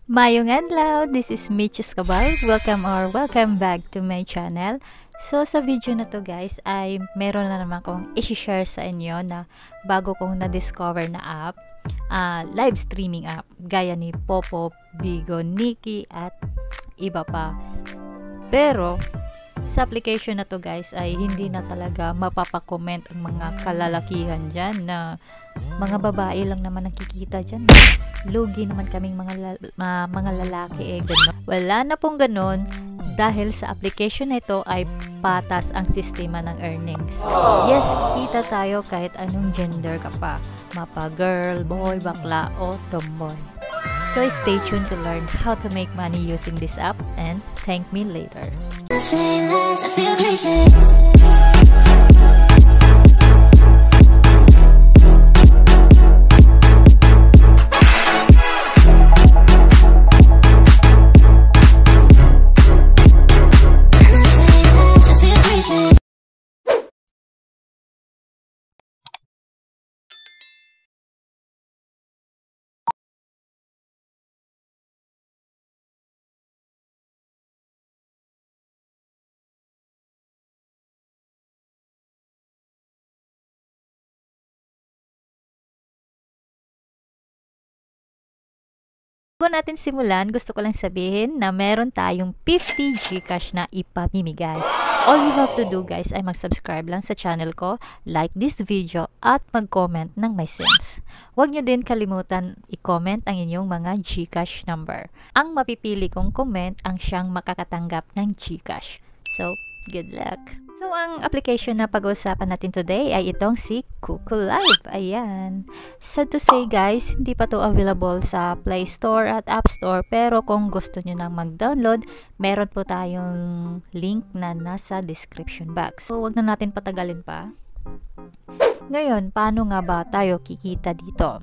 Mayong adlaw, this is Mitch Escobar. Welcome back to my channel. So sa video na to guys ay meron na naman kong i-share sa inyo na bago kong na-discover na app, live streaming app gaya ni Popo, Bigo, Nikki at iba pa. Pero sa application na to guys ay hindi na talaga mapapakomment ang mga kalalakihan dyan na mga babae lang naman nakikita dyan. Lugi naman kaming mga lalaki ganun. Wala na pong ganun dahil sa application na ito ay patas ang sistema ng earnings. Yes, kikita tayo kahit anong gender ka pa. Mapa girl, boy, bakla o tomboy. So stay tuned to learn how to make money using this app and thank me later. Bago natin simulan, gusto ko lang sabihin na meron tayong 50 Gcash na ipamimigay. All you have to do guys ay mag-subscribe lang sa channel ko, like this video at mag-comment ng may sense. Huwag nyo din kalimutan i-comment ang inyong mga Gcash number. Ang mapipili kong comment ang siyang makakatanggap ng Gcash. So, good luck! So, ang application na pag-uusapan natin today ay itong si Kuku Live. Ayan. Sad to say guys, hindi pa to available sa Play Store at App Store. Pero kung gusto nyo nang mag-download, meron po tayong link na nasa description box. So, wag na natin patagalin pa. Ngayon, paano nga ba tayo kikita dito?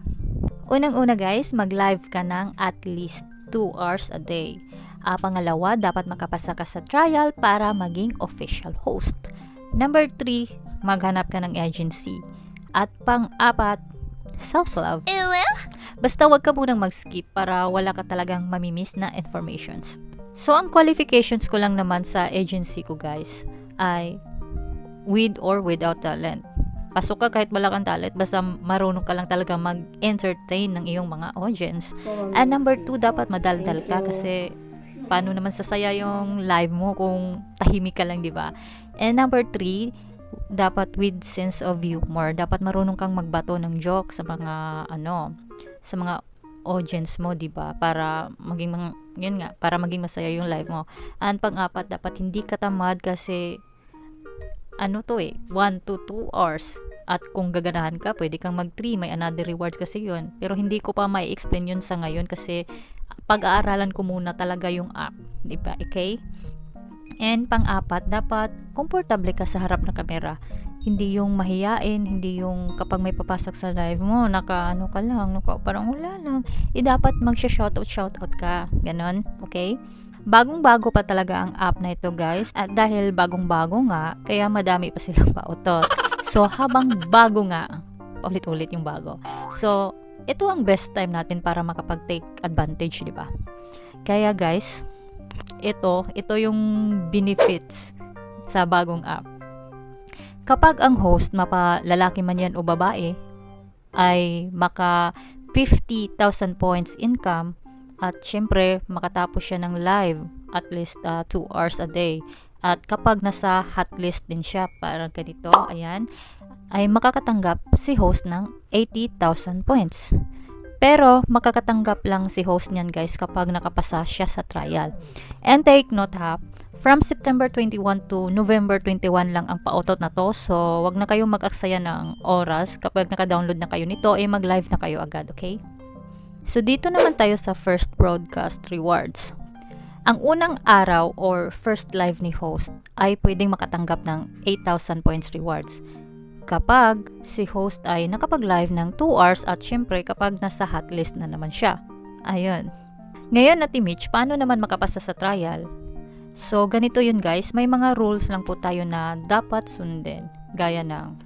Unang-una guys, mag-live ka ng at least 2 hours a day. Pangalawa, dapat makapasa ka sa trial para maging official host. Number 3, maghanap ka ng agency. At pang-apat, self-love. Basta wag ka munang mag-skip para wala ka talagang mamimiss na informations. So, ang qualifications ko lang naman sa agency ko guys ay with or without talent. Pasok ka kahit wala kang talent, basta marunong ka lang talaga mag-entertain ng iyong mga audience. And number 2, dapat madaldal ka kasi paano naman sasaya yung live mo kung tahimik ka lang, di ba? And number 3, dapat with sense of humor. Dapat marunong kang magbato ng joke sa mga sa mga audience mo, di ba? Para maging para maging masaya yung live mo. And pang-apat, dapat hindi ka tamad kasi 1 to 2 hours. At kung gaganahan ka, pwede kang mag-3, may another rewards kasi yun. Pero hindi ko pa may explain yun sa ngayon kasi pag-aaralan ko muna talaga yung app, di ba? Okay? And pang-apat, dapat komportable ka sa harap ng kamera. Hindi yung mahiyain, hindi yung kapag may papasok sa live mo, parang wala lang. Dapat magsha-shoutout ka, ganon, okay? Bagong-bago pa talaga ang app na ito guys, at dahil bagong-bago nga, kaya madami pa silang pautot. So, habang bago nga, ulit-ulit yung bago. So, ito ang best time natin para makapag-take advantage, di ba? Kaya guys, ito yung benefits sa bagong app. Kapag ang host, lalaki man yan o babae, ay maka 50,000 points income at syempre makatapos siya ng live at least 2 hours a day. At kapag nasa hot list din siya, parang ganito, ayan, ay makakatanggap si host ng 80,000 points. Pero makakatanggap lang si host niyan guys kapag nakapasa siya sa trial. And take note ha, from September 21 to November 21 lang ang pautot na to. So, wag na kayong mag-aksaya ng oras. Kapag naka-download na kayo nito, mag-live na kayo agad, okay? So, dito naman tayo sa first broadcast rewards. Ang unang araw or first live ni host ay pwedeng makatanggap ng 8,000 points rewards. Kapag si host ay nakapag-live ng 2 hours at syempre kapag nasa hot list na naman siya. Ayun. Ngayon Ate Mitch, paano naman makapasa sa trial? So, ganito yun guys. May mga rules lang po tayo na dapat sundin. Gaya ng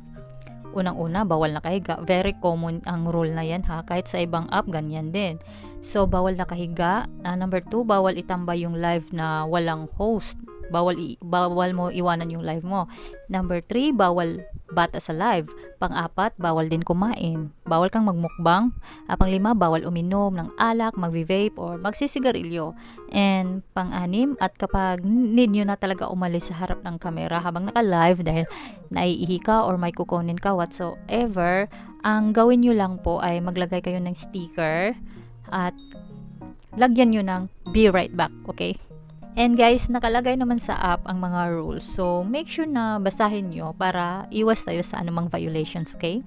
Unang-una, bawal nakahiga. Very common ang rule na yan ha. Kahit sa ibang app, ganyan din. So, bawal nakahiga. Number 2, bawal itambay yung live na walang host. Bawal mo iwanan yung live mo. Number 3, bawal bata sa live. Pang-4, bawal din kumain. Bawal kang magmukbang. Pang-5, bawal uminom ng alak, magvi-vape, or magsisigarilyo. And pang-6, at kapag need nyo na talaga umalis sa harap ng kamera habang naka-live dahil naiihi ka or may kukunin ka whatsoever, ang gawin nyo lang po ay maglagay kayo ng sticker at lagyan nyo ng be right back, okay? And guys, nakalagay naman sa app ang mga rules. So, make sure na basahin nyo para iwas tayo sa anumang violations, okay?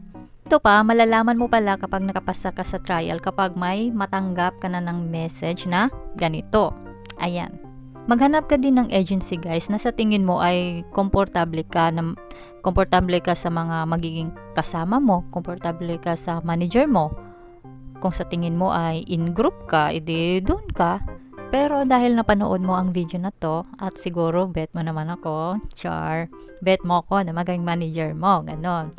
Ito pa, malalaman mo pala kapag nakapasa ka sa trial kapag may matanggap ka na ng message na ganito. Ayan. Maghanap ka din ng agency guys na sa tingin mo ay komportable ka sa mga magiging kasama mo, komportable ka sa manager mo. Kung sa tingin mo ay in-group ka, edi doon ka. Pero dahil napanood mo ang video na to, at siguro bet mo naman ako, bet mo ako na maging manager mo, ganon.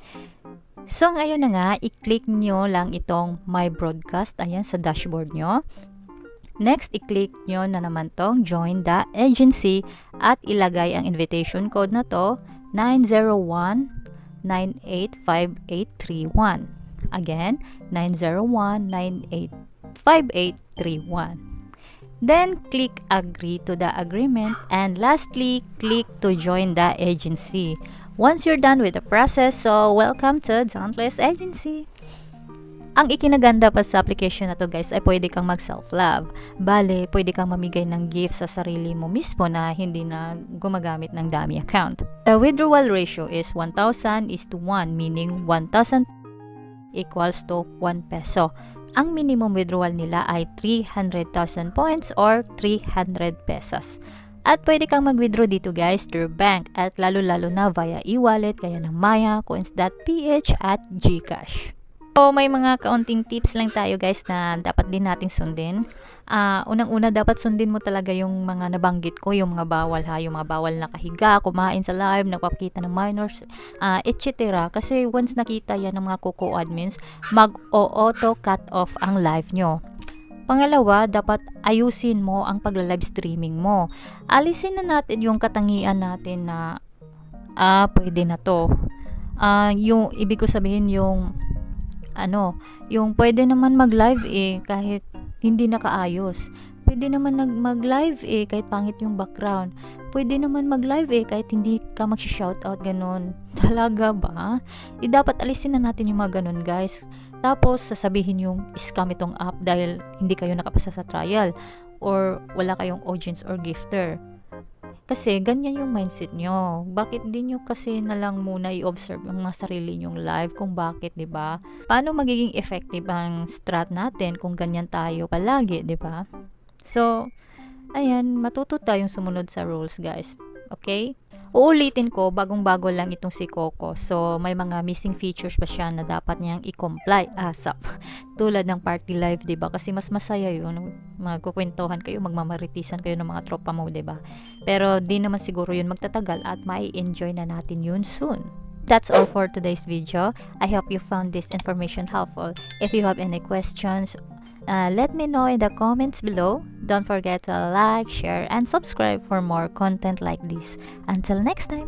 So ngayon na nga, i-click nyo lang itong my broadcast, ayan sa dashboard nyo. Next, i-click nyo na naman tong join the agency at ilagay ang invitation code na to, 901-985831. Again, 901-985831. Then, click agree to the agreement. And lastly, click to join the agency. Once you're done with the process, so welcome to Dauntless Agency. Ang ikinaganda pa sa application na to guys ay pwede kang mag-self-love. Bale, pwede kang mamigay ng gift sa sarili mo mismo na hindi na gumagamit ng dummy account. The withdrawal ratio is 1,000:1, meaning 1,000 equals to 1 peso. Ang minimum withdrawal nila ay 300,000 points or 300 pesos. At pwede kang mag-withdraw dito guys through bank at lalo-lalo na via e-wallet kaya ng Maya, Coins.ph at GCash. So, may mga kaunting tips lang tayo guys na dapat din nating sundin. Unang-una, dapat sundin mo talaga yung mga nabanggit ko, yung mga bawal ha, yung mga bawal nakahiga, kumain sa live, nagpapakita ng minors, etc. Kasi once nakita yan ng mga Kuko admins, mag-auto cut off ang live nyo. Pangalawa, dapat ayusin mo ang pagla-live streaming mo. Alisin na natin yung katangian natin na pwede na to. Yung ibig ko sabihin yung yung pwede naman mag-live kahit hindi nakaayos. Pwede naman mag-live kahit pangit yung background. Pwede naman mag-live kahit hindi ka mag-shoutout, ganun. Talaga ba? Dapat alisin na natin yung mga ganun, guys. Tapos, sasabihin yung scam itong app dahil hindi kayo nakapasa sa trial or wala kayong audience or gifter. Kasi ganyan yung mindset nyo. Bakit di nyo kasi na lang muna i-observe yung mga sarili nyong live kung bakit, di ba? Paano magiging effective ang strat natin kung ganyan tayo palagi, di ba? So, ayan, matuto tayong sumunod sa rules, guys. Okay? Uulitin ko, bagong-bago lang itong si Coco. So, may mga missing features pa siya na dapat niyang i-comply ASAP. Tulad ng party live, diba? Kasi mas masaya yun. Magkukwentuhan kayo, magmamaritisan kayo ng mga tropa mo, diba? Pero di naman siguro yun magtatagal at mai-enjoy na natin yun soon. That's all for today's video. I hope you found this information helpful. If you have any questions, let me know in the comments below. Don't forget to like, share, and subscribe for more content like this. Until next time.